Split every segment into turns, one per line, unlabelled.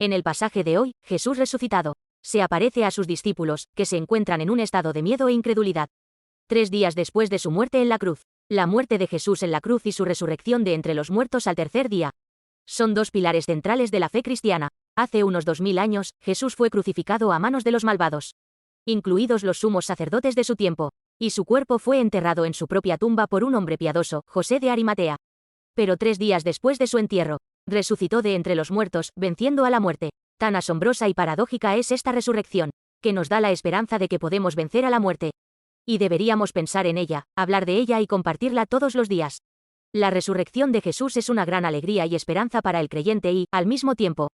En el pasaje de hoy, Jesús resucitado se aparece a sus discípulos, que se encuentran en un estado de miedo e incredulidad. 3 días después de su muerte en la cruz. La muerte de Jesús en la cruz y su resurrección de entre los muertos al tercer día son dos pilares centrales de la fe cristiana. Hace unos 2000 años, Jesús fue crucificado a manos de los malvados, incluidos los sumos sacerdotes de su tiempo, y su cuerpo fue enterrado en su propia tumba por un hombre piadoso, José de Arimatea. Pero 3 días después de su entierro, resucitó de entre los muertos, venciendo a la muerte. Tan asombrosa y paradójica es esta resurrección, que nos da la esperanza de que podemos vencer a la muerte. Y deberíamos pensar en ella, hablar de ella y compartirla todos los días. La resurrección de Jesús es una gran alegría y esperanza para el creyente y, al mismo tiempo,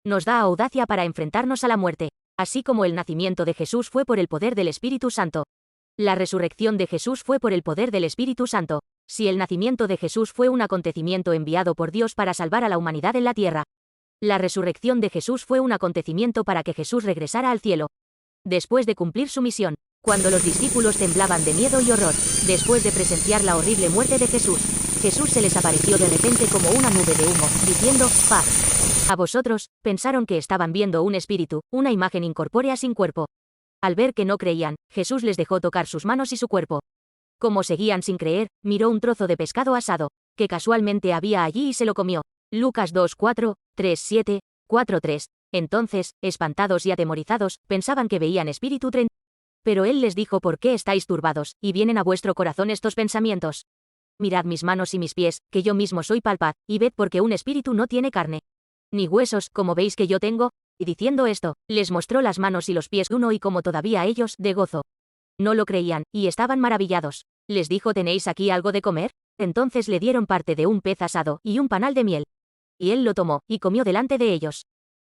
nos da audacia para enfrentarnos a la muerte, así como el nacimiento de Jesús fue por el poder del Espíritu Santo. La resurrección de Jesús fue por el poder del Espíritu Santo. Si el nacimiento de Jesús fue un acontecimiento enviado por Dios para salvar a la humanidad en la tierra, la resurrección de Jesús fue un acontecimiento para que Jesús regresara al cielo. Después de cumplir su misión, cuando los discípulos temblaban de miedo y horror, después de presenciar la horrible muerte de Jesús, Jesús se les apareció de repente como una nube de humo, diciendo, paz a vosotros. Pensaron que estaban viendo un espíritu, una imagen incorpórea sin cuerpo. Al ver que no creían, Jesús les dejó tocar sus manos y su cuerpo. Como seguían sin creer, miró un trozo de pescado asado, que casualmente había allí y se lo comió. Lucas 2:4, 3:7, 4:3. Entonces, espantados y atemorizados, pensaban que veían espíritu. Pero él les dijo: ¿por qué estáis turbados, y vienen a vuestro corazón estos pensamientos? Mirad mis manos y mis pies, que yo mismo soy, palpad, y ved, porque un espíritu no tiene carne ni huesos, como veis que yo tengo. Y diciendo esto, les mostró las manos y los pies de uno, y como todavía ellos, de gozo, no lo creían, y estaban maravillados. Les dijo: ¿tenéis aquí algo de comer? Entonces le dieron parte de un pez asado, y un panal de miel. Y él lo tomó, y comió delante de ellos.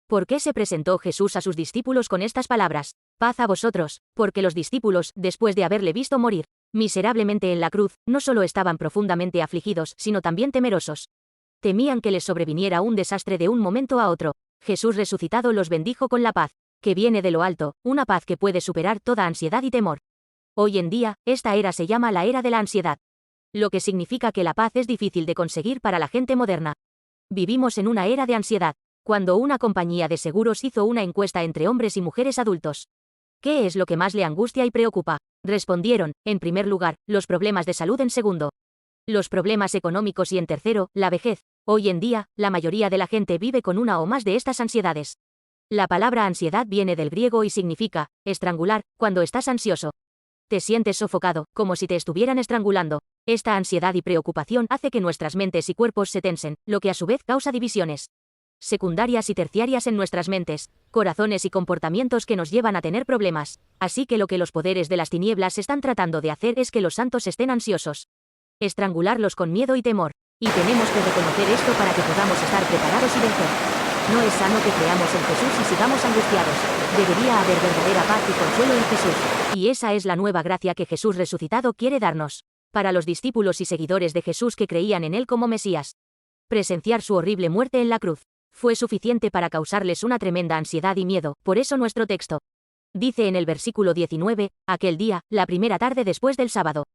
¿Por qué se presentó Jesús a sus discípulos con estas palabras? Paz a vosotros, porque los discípulos, después de haberle visto morir miserablemente en la cruz, no solo estaban profundamente afligidos, sino también temerosos. Temían que les sobreviniera un desastre de un momento a otro. Jesús resucitado los bendijo con la paz, que viene de lo alto, una paz que puede superar toda ansiedad y temor. Hoy en día, esta era se llama la era de la ansiedad, lo que significa que la paz es difícil de conseguir para la gente moderna. Vivimos en una era de ansiedad. Cuando una compañía de seguros hizo una encuesta entre hombres y mujeres adultos, ¿qué es lo que más le angustia y preocupa? Respondieron, en primer lugar, los problemas de salud; en segundo, los problemas económicos; y en tercero, la vejez. Hoy en día, la mayoría de la gente vive con una o más de estas ansiedades. La palabra ansiedad viene del griego y significa estrangular. Cuando estás ansioso, te sientes sofocado, como si te estuvieran estrangulando. Esta ansiedad y preocupación hace que nuestras mentes y cuerpos se tensen, lo que a su vez causa divisiones secundarias y terciarias en nuestras mentes, corazones y comportamientos que nos llevan a tener problemas. Así que lo que los poderes de las tinieblas están tratando de hacer es que los santos estén ansiosos, estrangularlos con miedo y temor. Y tenemos que reconocer esto para que podamos estar preparados y vencer. No es sano que creamos en Jesús y sigamos angustiados. Debería haber verdadera paz y consuelo en Jesús. Y esa es la nueva gracia que Jesús resucitado quiere darnos. Para los discípulos y seguidores de Jesús que creían en él como Mesías, presenciar su horrible muerte en la cruz fue suficiente para causarles una tremenda ansiedad y miedo. Por eso nuestro texto dice en el versículo 19, aquel día, la primera tarde después del sábado,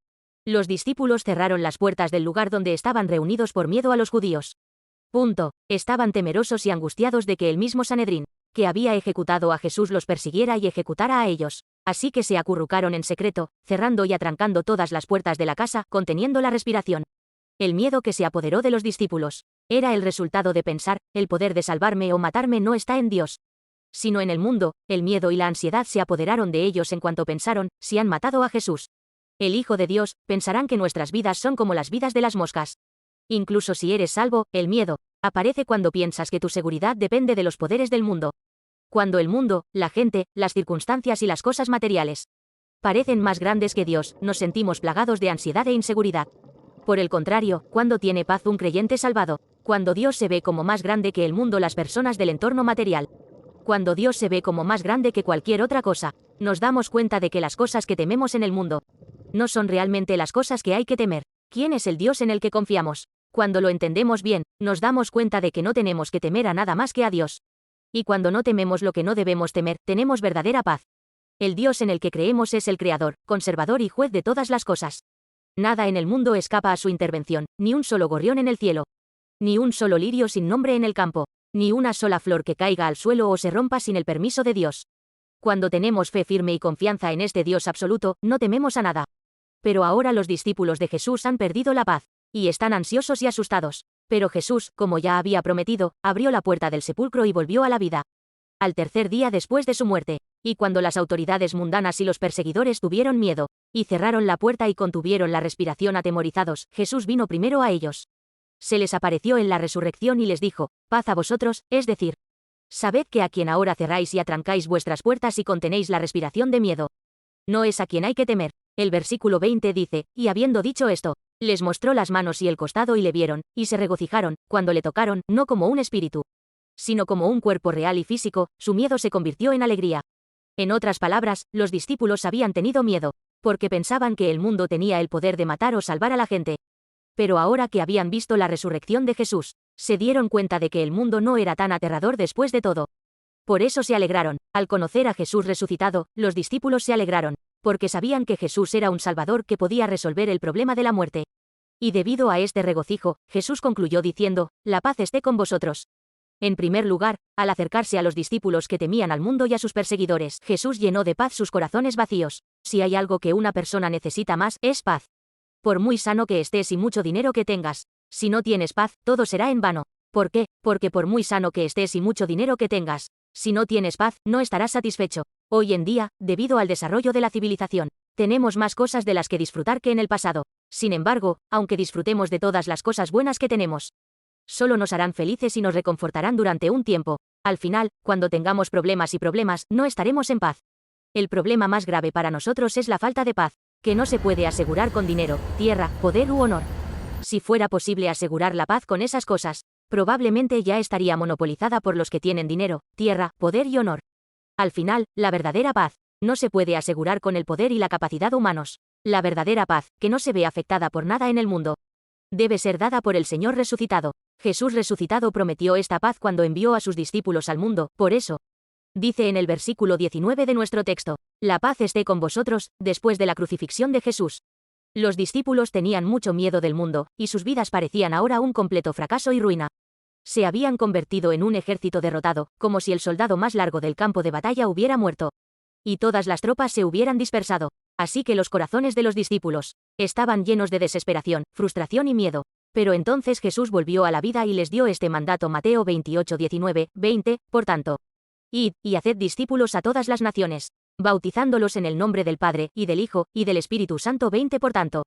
los discípulos cerraron las puertas del lugar donde estaban reunidos por miedo a los judíos. Estaban temerosos y angustiados de que el mismo Sanedrín, que había ejecutado a Jesús, los persiguiera y ejecutara a ellos. Así que se acurrucaron en secreto, cerrando y atrancando todas las puertas de la casa, conteniendo la respiración. El miedo que se apoderó de los discípulos era el resultado de pensar: el poder de salvarme o matarme no está en Dios, sino en el mundo. El miedo y la ansiedad se apoderaron de ellos en cuanto pensaron: si han matado a Jesús, el Hijo de Dios, pensarán que nuestras vidas son como las vidas de las moscas. Incluso si eres salvo, el miedo aparece cuando piensas que tu seguridad depende de los poderes del mundo. Cuando el mundo, la gente, las circunstancias y las cosas materiales parecen más grandes que Dios, nos sentimos plagados de ansiedad e inseguridad. Por el contrario, cuando tiene paz un creyente salvado, cuando Dios se ve como más grande que el mundo, las personas del entorno material, cuando Dios se ve como más grande que cualquier otra cosa, nos damos cuenta de que las cosas que tememos en el mundo no son realmente las cosas que hay que temer. ¿Quién es el Dios en el que confiamos? Cuando lo entendemos bien, nos damos cuenta de que no tenemos que temer a nada más que a Dios. Y cuando no tememos lo que no debemos temer, tenemos verdadera paz. El Dios en el que creemos es el Creador, conservador y juez de todas las cosas. Nada en el mundo escapa a su intervención, ni un solo gorrión en el cielo, ni un solo lirio sin nombre en el campo. Ni una sola flor que caiga al suelo o se rompa sin el permiso de Dios. Cuando tenemos fe firme y confianza en este Dios absoluto, no tememos a nada. Pero ahora los discípulos de Jesús han perdido la paz, y están ansiosos y asustados. Pero Jesús, como ya había prometido, abrió la puerta del sepulcro y volvió a la vida. Al tercer día después de su muerte, y cuando las autoridades mundanas y los perseguidores tuvieron miedo, y cerraron la puerta y contuvieron la respiración atemorizados, Jesús vino primero a ellos. Se les apareció en la resurrección y les dijo, paz a vosotros, es decir, sabed que a quien ahora cerráis y atrancáis vuestras puertas y contenéis la respiración de miedo, no es a quien hay que temer. El versículo 20 dice, y habiendo dicho esto, les mostró las manos y el costado y le vieron, y se regocijaron, cuando le tocaron, no como un espíritu, sino como un cuerpo real y físico, su miedo se convirtió en alegría. En otras palabras, los discípulos habían tenido miedo, porque pensaban que el mundo tenía el poder de matar o salvar a la gente. Pero ahora que habían visto la resurrección de Jesús, se dieron cuenta de que el mundo no era tan aterrador después de todo. Por eso se alegraron. Al conocer a Jesús resucitado, los discípulos se alegraron, porque sabían que Jesús era un Salvador que podía resolver el problema de la muerte. Y debido a este regocijo, Jesús concluyó diciendo, la paz esté con vosotros. En primer lugar, al acercarse a los discípulos que temían al mundo y a sus perseguidores, Jesús llenó de paz sus corazones vacíos. Si hay algo que una persona necesita más, es paz. Por muy sano que estés y mucho dinero que tengas, si no tienes paz, todo será en vano. ¿Por qué? Porque por muy sano que estés y mucho dinero que tengas, si no tienes paz, no estarás satisfecho. Hoy en día, debido al desarrollo de la civilización, tenemos más cosas de las que disfrutar que en el pasado. Sin embargo, aunque disfrutemos de todas las cosas buenas que tenemos, solo nos harán felices y nos reconfortarán durante un tiempo. Al final, cuando tengamos problemas, no estaremos en paz. El problema más grave para nosotros es la falta de paz, que no se puede asegurar con dinero, tierra, poder u honor. Si fuera posible asegurar la paz con esas cosas, probablemente ya estaría monopolizada por los que tienen dinero, tierra, poder y honor. Al final, la verdadera paz no se puede asegurar con el poder y la capacidad humanos. La verdadera paz, que no se ve afectada por nada en el mundo, debe ser dada por el Señor resucitado. Jesús resucitado prometió esta paz cuando envió a sus discípulos al mundo, por eso, dice en el versículo 19 de nuestro texto, la paz esté con vosotros, después de la crucifixión de Jesús. Los discípulos tenían mucho miedo del mundo, y sus vidas parecían ahora un completo fracaso y ruina. Se habían convertido en un ejército derrotado, como si el soldado más largo del campo de batalla hubiera muerto, y todas las tropas se hubieran dispersado. Así que los corazones de los discípulos estaban llenos de desesperación, frustración y miedo. Pero entonces Jesús volvió a la vida y les dio este mandato. Mateo 28, 19, 20, por tanto, id, y haced discípulos a todas las naciones, bautizándolos en el nombre del Padre, y del Hijo, y del Espíritu Santo. 20 Por tanto,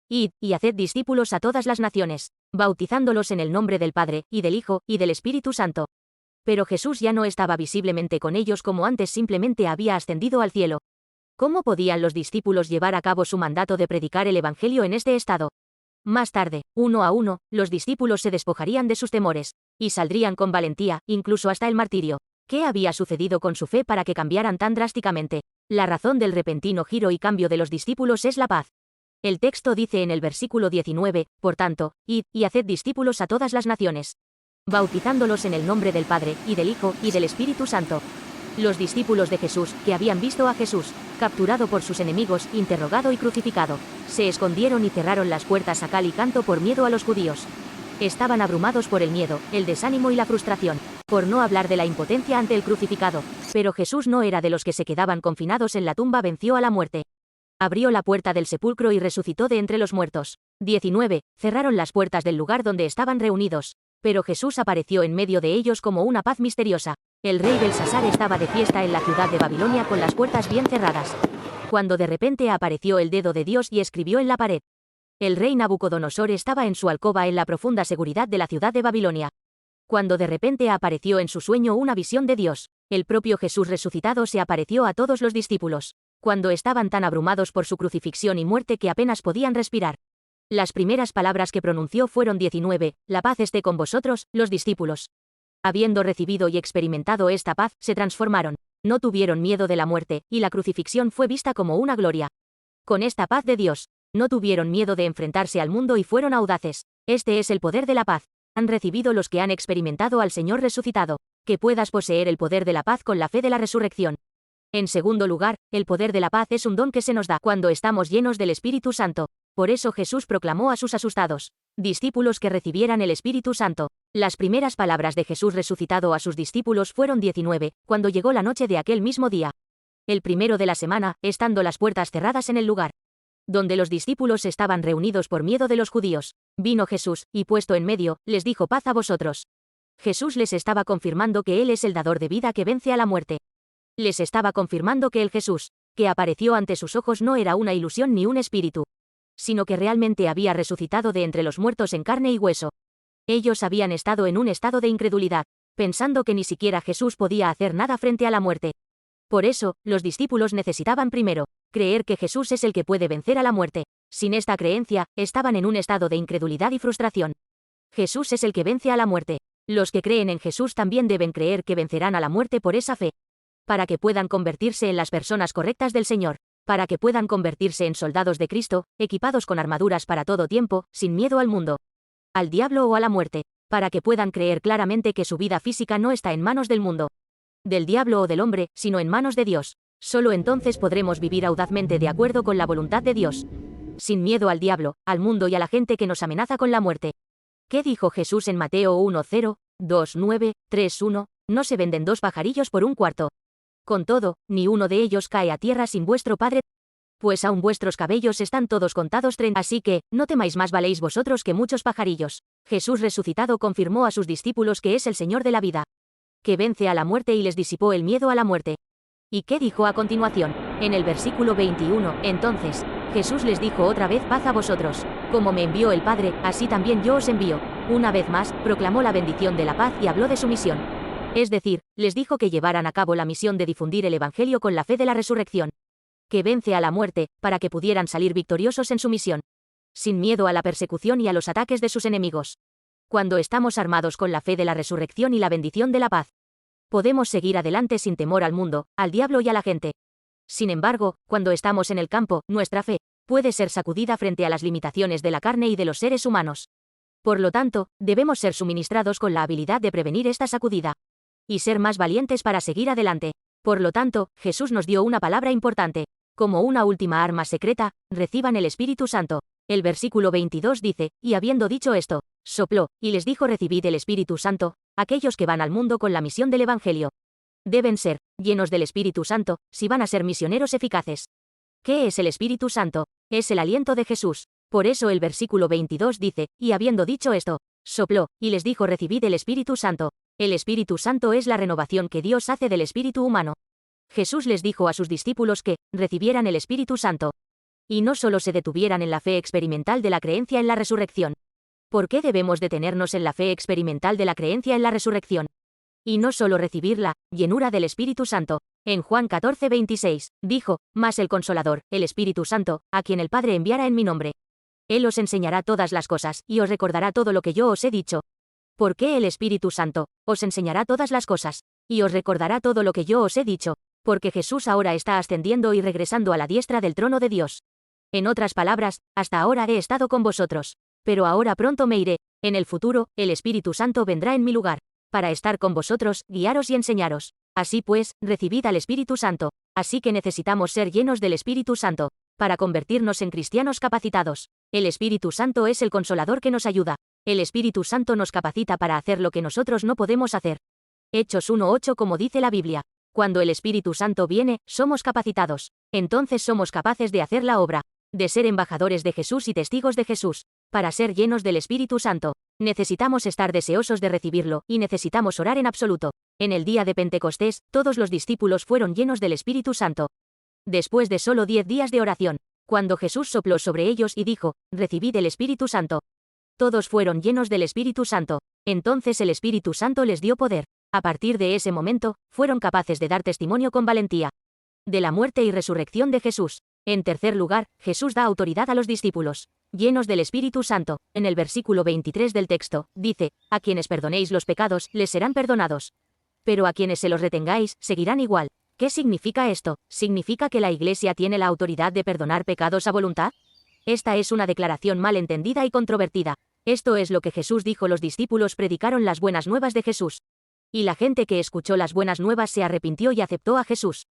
id, y haced discípulos a todas las naciones, bautizándolos en el nombre del Padre, y del Hijo, y del Espíritu Santo. Pero Jesús ya no estaba visiblemente con ellos como antes, simplemente había ascendido al cielo. ¿Cómo podían los discípulos llevar a cabo su mandato de predicar el Evangelio en este estado? Más tarde, uno a uno, los discípulos se despojarían de sus temores, y saldrían con valentía, incluso hasta el martirio. ¿Qué había sucedido con su fe para que cambiaran tan drásticamente? La razón del repentino giro y cambio de los discípulos es la paz. El texto dice en el versículo 19, por tanto, id, y haced discípulos a todas las naciones, bautizándolos en el nombre del Padre, y del Hijo, y del Espíritu Santo. Los discípulos de Jesús, que habían visto a Jesús, capturado por sus enemigos, interrogado y crucificado, se escondieron y cerraron las puertas a cal y canto por miedo a los judíos. Estaban abrumados por el miedo, el desánimo y la frustración, por no hablar de la impotencia ante el crucificado. Pero Jesús no era de los que se quedaban confinados en la tumba, venció a la muerte. Abrió la puerta del sepulcro y resucitó de entre los muertos. 19. Cerraron las puertas del lugar donde estaban reunidos, pero Jesús apareció en medio de ellos como una paz misteriosa. El rey Belsasar estaba de fiesta en la ciudad de Babilonia con las puertas bien cerradas, cuando de repente apareció el dedo de Dios y escribió en la pared. El rey Nabucodonosor estaba en su alcoba en la profunda seguridad de la ciudad de Babilonia, cuando de repente apareció en su sueño una visión de Dios. El propio Jesús resucitado se apareció a todos los discípulos, cuando estaban tan abrumados por su crucifixión y muerte que apenas podían respirar. Las primeras palabras que pronunció fueron 19, la paz esté con vosotros, los discípulos. Habiendo recibido y experimentado esta paz, se transformaron. No tuvieron miedo de la muerte, y la crucifixión fue vista como una gloria. Con esta paz de Dios, no tuvieron miedo de enfrentarse al mundo y fueron audaces. Este es el poder de la paz. Han recibido los que han experimentado al Señor resucitado. Que puedas poseer el poder de la paz con la fe de la resurrección. En segundo lugar, el poder de la paz es un don que se nos da cuando estamos llenos del Espíritu Santo. Por eso Jesús proclamó a sus asustados discípulos que recibieran el Espíritu Santo. Las primeras palabras de Jesús resucitado a sus discípulos fueron 19, cuando llegó la noche de aquel mismo día. El primero de la semana, estando las puertas cerradas en el lugar donde los discípulos estaban reunidos por miedo de los judíos, vino Jesús, y puesto en medio, les dijo: paz a vosotros. Jesús les estaba confirmando que Él es el dador de vida que vence a la muerte. Les estaba confirmando que el Jesús, que apareció ante sus ojos, no era una ilusión ni un espíritu, sino que realmente había resucitado de entre los muertos en carne y hueso. Ellos habían estado en un estado de incredulidad, pensando que ni siquiera Jesús podía hacer nada frente a la muerte. Por eso, los discípulos necesitaban primero creer que Jesús es el que puede vencer a la muerte. Sin esta creencia, estaban en un estado de incredulidad y frustración. Jesús es el que vence a la muerte. Los que creen en Jesús también deben creer que vencerán a la muerte por esa fe, para que puedan convertirse en las personas correctas del Señor, para que puedan convertirse en soldados de Cristo, equipados con armaduras para todo tiempo, sin miedo al mundo, al diablo o a la muerte, para que puedan creer claramente que su vida física no está en manos del mundo, del diablo o del hombre, sino en manos de Dios. Solo entonces podremos vivir audazmente de acuerdo con la voluntad de Dios, sin miedo al diablo, al mundo y a la gente que nos amenaza con la muerte. ¿Qué dijo Jesús en Mateo 1:0, 2:9, 3:1? No se venden 2 pajarillos por un cuarto. Con todo, ni uno de ellos cae a tierra sin vuestro Padre, pues aún vuestros cabellos están todos contados. Así que, no temáis, más valéis vosotros que muchos pajarillos. Jesús resucitado confirmó a sus discípulos que es el Señor de la vida, que vence a la muerte, y les disipó el miedo a la muerte. ¿Y qué dijo a continuación? En el versículo 21, entonces, Jesús les dijo otra vez: paz a vosotros. Como me envió el Padre, así también yo os envío. Una vez más, proclamó la bendición de la paz y habló de su misión. Es decir, les dijo que llevaran a cabo la misión de difundir el Evangelio con la fe de la resurrección, que vence a la muerte, para que pudieran salir victoriosos en su misión, sin miedo a la persecución y a los ataques de sus enemigos. Cuando estamos armados con la fe de la resurrección y la bendición de la paz, podemos seguir adelante sin temor al mundo, al diablo y a la gente. Sin embargo, cuando estamos en el campo, nuestra fe puede ser sacudida frente a las limitaciones de la carne y de los seres humanos. Por lo tanto, debemos ser suministrados con la habilidad de prevenir esta sacudida y ser más valientes para seguir adelante. Por lo tanto, Jesús nos dio una palabra importante. Como una última arma secreta, reciban el Espíritu Santo. El versículo 22 dice: y habiendo dicho esto, sopló, y les dijo: recibid el Espíritu Santo. Aquellos que van al mundo con la misión del Evangelio deben ser llenos del Espíritu Santo, si van a ser misioneros eficaces. ¿Qué es el Espíritu Santo? Es el aliento de Jesús. Por eso el versículo 22 dice: y habiendo dicho esto, sopló, y les dijo: recibid el Espíritu Santo. El Espíritu Santo es la renovación que Dios hace del espíritu humano. Jesús les dijo a sus discípulos que recibieran el Espíritu Santo, y no solo se detuvieran en la fe experimental de la creencia en la resurrección. ¿Por qué debemos detenernos en la fe experimental de la creencia en la resurrección? Y no solo recibir la llenura del Espíritu Santo. En Juan 14:26, dijo: mas el Consolador, el Espíritu Santo, a quien el Padre enviará en mi nombre, Él os enseñará todas las cosas, y os recordará todo lo que yo os he dicho. ¿Por qué el Espíritu Santo os enseñará todas las cosas, y os recordará todo lo que yo os he dicho? Porque Jesús ahora está ascendiendo y regresando a la diestra del trono de Dios. En otras palabras, hasta ahora he estado con vosotros, pero ahora pronto me iré. En el futuro, el Espíritu Santo vendrá en mi lugar, para estar con vosotros, guiaros y enseñaros. Así pues, recibid al Espíritu Santo. Así que necesitamos ser llenos del Espíritu Santo, para convertirnos en cristianos capacitados. El Espíritu Santo es el Consolador que nos ayuda. El Espíritu Santo nos capacita para hacer lo que nosotros no podemos hacer. Hechos 1:8, como dice la Biblia: cuando el Espíritu Santo viene, somos capacitados. Entonces somos capaces de hacer la obra, de ser embajadores de Jesús y testigos de Jesús. Para ser llenos del Espíritu Santo, necesitamos estar deseosos de recibirlo, y necesitamos orar en absoluto. En el día de Pentecostés, todos los discípulos fueron llenos del Espíritu Santo. Después de solo 10 días de oración, cuando Jesús sopló sobre ellos y dijo: recibid el Espíritu Santo, todos fueron llenos del Espíritu Santo. Entonces el Espíritu Santo les dio poder. A partir de ese momento, fueron capaces de dar testimonio con valentía de la muerte y resurrección de Jesús. En tercer lugar, Jesús da autoridad a los discípulos, llenos del Espíritu Santo. En el versículo 23 del texto, dice: a quienes perdonéis los pecados, les serán perdonados. Pero a quienes se los retengáis, seguirán igual. ¿Qué significa esto? ¿Significa que la Iglesia tiene la autoridad de perdonar pecados a voluntad? Esta es una declaración mal entendida y controvertida. Esto es lo que Jesús dijo. Los discípulos predicaron las buenas nuevas de Jesús, y la gente que escuchó las buenas nuevas se arrepintió y aceptó a Jesús.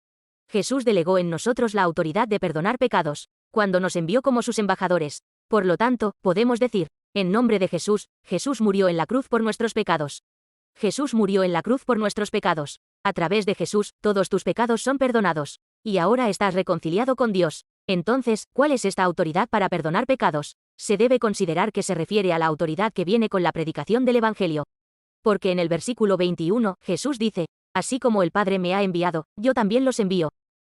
Jesús delegó en nosotros la autoridad de perdonar pecados, cuando nos envió como sus embajadores. Por lo tanto, podemos decir, en nombre de Jesús, Jesús murió en la cruz por nuestros pecados. Jesús murió en la cruz por nuestros pecados. A través de Jesús, todos tus pecados son perdonados. Y ahora estás reconciliado con Dios. Entonces, ¿cuál es esta autoridad para perdonar pecados? Se debe considerar que se refiere a la autoridad que viene con la predicación del Evangelio. Porque en el versículo 21, Jesús dice, así como el Padre me ha enviado, yo también los envío.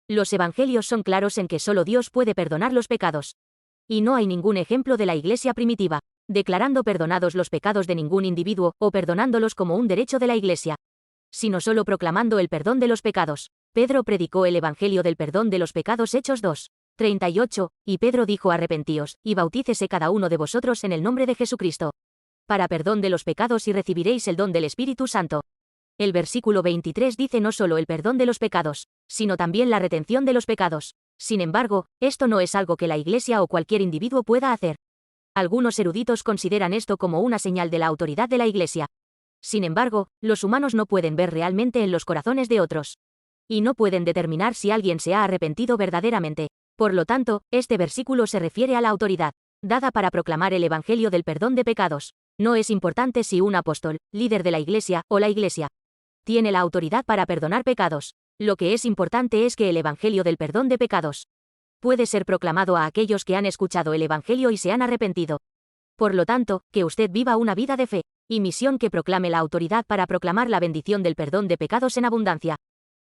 Los evangelios son claros en que solo Dios puede perdonar los pecados. Y no hay ningún ejemplo de la Iglesia primitiva, declarando perdonados los pecados de ningún individuo, o perdonándolos como un derecho de la Iglesia, sino solo proclamando el perdón de los pecados. Pedro predicó el Evangelio del perdón de los pecados Hechos 2:38, y Pedro dijo arrepentíos, y bautícese cada uno de vosotros en el nombre de Jesucristo, para perdón de los pecados y recibiréis el don del Espíritu Santo. El versículo 23 dice no solo el perdón de los pecados, sino también la retención de los pecados. Sin embargo, esto no es algo que la Iglesia o cualquier individuo pueda hacer. Algunos eruditos consideran esto como una señal de la autoridad de la Iglesia. Sin embargo, los humanos no pueden ver realmente en los corazones de otros. Y no pueden determinar si alguien se ha arrepentido verdaderamente. Por lo tanto, este versículo se refiere a la autoridad dada para proclamar el Evangelio del perdón de pecados. No es importante si un apóstol, líder de la Iglesia, o la Iglesia tiene la autoridad para perdonar pecados. Lo que es importante es que el Evangelio del perdón de pecados puede ser proclamado a aquellos que han escuchado el Evangelio y se han arrepentido. Por lo tanto, que usted viva una vida de fe y misión que proclame la autoridad para proclamar la bendición del perdón de pecados en abundancia.